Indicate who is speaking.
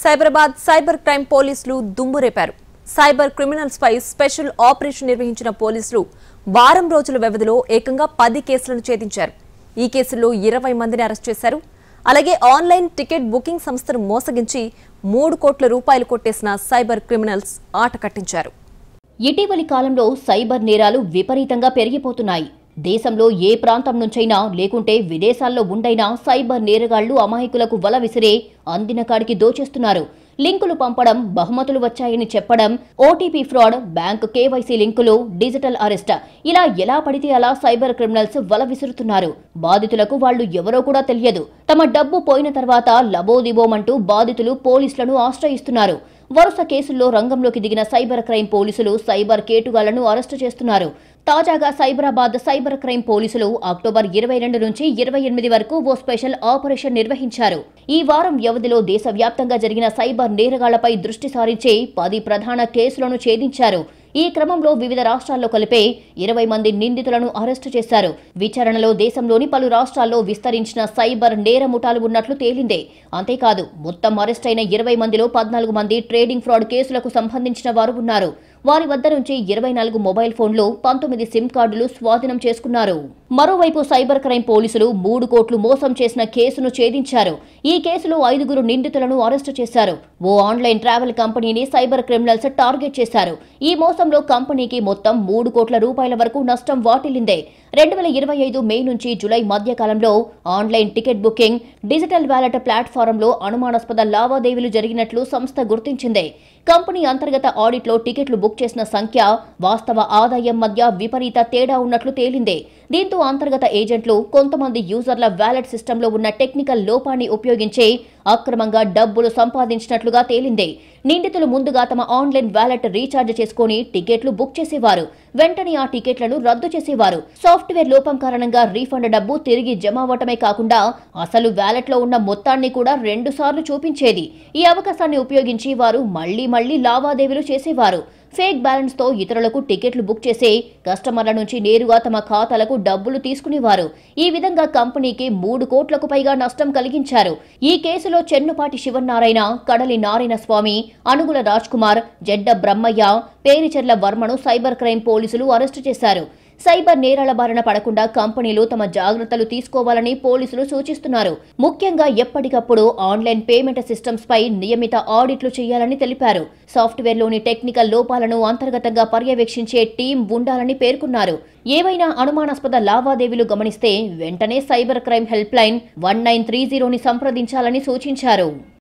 Speaker 1: Cyberabad cyber crime పోలీసులు దుమ్మురేపారు. Cyber criminals పై special operation నిర్వహించిన పోలీసులు వారం రోజుల వ్యవధిలో ఏకంగా 10 కేసులను ఛేదించారు. ఈ కేసుల్లో 20 మందిని అరెస్ట్ చేశారు. అలాగే ఆన్లైన్ టికెట్ బుకింగ్ సంస్థను మోసగించి 3 కోట్ల రూపాయలు కొట్టేసిన సైబర్ క్రిమినల్స్ ఆట కట్టించారు.
Speaker 2: ఇటీవలి కాలంలో సైబర్ నేరాలు విపరీతంగా పెరిగిపోతున్నాయి. దేశంలో ఏ ప్రాంతం నుంచైనా లేకుంటే విదేశాల్లో ఉండైనా సైబర్ నేరగాళ్లు అమాయకులకు వల విసిరే అందిన కాడికి దోచేస్తున్నారు. లింకులు పంపడం, బహుమతులు వచ్చాయని చెప్పడం, ఓటీపీ ఫ్రాడ్, బ్యాంక్ కేవైసీ లింకులు, డిజిటల్ అరెస్ట్, ఇలా ఎలా పడితే అలా సైబర్ క్రిమినల్స్ వల విసురుతున్నారు. బాధితులకు వాళ్లు ఎవరో కూడా తెలియదు. తమ డబ్బు పోయిన తర్వాత లబోదిబోమంటూ బాధితులు పోలీసులను ఆశ్రయిస్తున్నారు. వరుస కేసుల్లో రంగంలోకి దిగిన సైబర్ క్రైమ్ పోలీసులు సైబర్ కేటుగాళ్లను అరెస్టు చేస్తున్నారు. తాజాగా సైబరాబాద్ సైబర్ క్రైమ్ పోలీసులు అక్టోబర్ 22 నుంచి 28 వరకు ఓ స్పెషల్ ఆపరేషన్ నిర్వహించారు. ఈ వారం వ్యవధిలో దేశవ్యాప్తంగా జరిగిన సైబర్ నేరగాళ్లపై దృష్టి సారించి 10 ప్రధాన కేసులను ఛేదించారు. ఈ క్రమంలో వివిధ రాష్ట్రాల్లో కలిపే 20 మంది నిందితులను అరెస్టు చేశారు. విచారణలో దేశంలోని పలు రాష్ట్రాల్లో విస్తరించిన సైబర్ నేర ముఠాలు ఉన్నట్లు తేలిందే. అంతేకాదు, మొత్తం అరెస్ట్ అయిన 20 మందిలో 14 మంది ట్రేడింగ్ ఫ్రాడ్ కేసులకు సంబంధించిన వారు ఉన్నారు. వారి వద్ద నుంచి 24 మొబైల్ ఫోన్లు, 19 సిమ్ కార్డులు స్వాధీనం చేసుకున్నారు. మరోవైపు సైబర్ క్రైమ్ పోలీసులు 3 కోట్లు మోసం చేసిన కేసును ఛేదించారు. ఈ కేసులో 5 నిందితులను అరెస్టు చేశారు. ఓ ఆన్లైన్ ట్రావెల్ కంపెనీని సైబర్ క్రిమినల్స్ టార్గెట్ చేశారు. ఈ మోసంలో కంపెనీకి మొత్తం 3 కోట్ల రూపాయల వరకు నష్టం వాటిల్లిందే. 2025 మే నుంచి జూలై మధ్య కాలంలో online ticket booking, digital wallet ప్లాట్ఫారంలో అనుమానాస్పద లావాదేవీలు జరిగినట్లు సంస్థ గుర్తించింది. కంపెనీ అంతర్గత ఆడిట్లో టికెట్లు బుక్ చేసిన సంఖ్య, వాస్తవ ఆదాయం మధ్య విపరీత తేడా ఉన్నట్లు తేలింది. దీంతో అంతర్గత ఏజెంట్లు కొంతమంది యూజర్ల వాలెట్ సిస్టంలో ఉన్న టెక్నికల్ లోపాన్ని ఉపయోగించి అక్రమంగా డబ్బులు సంపాదించినట్లుగా తేలింది. నిందితులు ముందుగా తమ ఆన్లైన్ వాలెట్ రీఛార్జ్ చేసుకుని టికెట్లు బుక్ చేసేవారు. వెంటనే ఆ టికెట్లను రద్దు చేసేవారు. సాఫ్ట్వేర్ లోపం కారణంగా రీఫండ్ డబ్బు తిరిగి జమ అవ్వటమే కాకుండా అసలు వాలెట్లో ఉన్న మొత్తాన్ని కూడా 2 సార్లు చూపించేది. ఈ అవకాశాన్ని ఉపయోగించి వారు మళ్లీ లావాదేవీలు చేసేవారు. ఫేక్ బ్యాలెన్స్ తో ఇతరులకు టికెట్లు బుక్ చేసి కస్టమర్ల నుంచి నేరుగా తమ ఖాతాలకు డబ్బులు తీసుకునేవారు. ఈ విధంగా కంపెనీకి 3 కోట్లకు పైగా నష్టం కలిగించారు. ఈ కేసులో చెన్నుపాటి శివనారాయణ, కడలి నారాయణ స్వామి, అనుగుల రాజ్ కుమార్, జెడ్డ బ్రహ్మయ్య, పేరిచెర్ల వర్మను సైబర్ క్రైమ్ పోలీసులు అరెస్టు చేశారు. సైబర్ నేరాల బారిన పడకుండా కంపెనీలు తమ జాగ్రత్తలు తీసుకోవాలని పోలీసులు సూచిస్తున్నారు. ముఖ్యంగా ఎప్పటికప్పుడు ఆన్లైన్ పేమెంట్ సిస్టమ్స్ పై నియమిత ఆడిట్లు చేయాలని తెలిపారు. సాఫ్ట్వేర్లోని టెక్నికల్ లోపాలను అంతర్గతంగా పర్యవేక్షించే టీం ఉండాలని పేర్కొన్నారు. ఏవైనా అనుమానాస్పద లావాదేవీలు గమనిస్తే వెంటనే సైబర్ క్రైమ్ హెల్ప్ లైన్ 1930ని సంప్రదించాలని సూచించారు.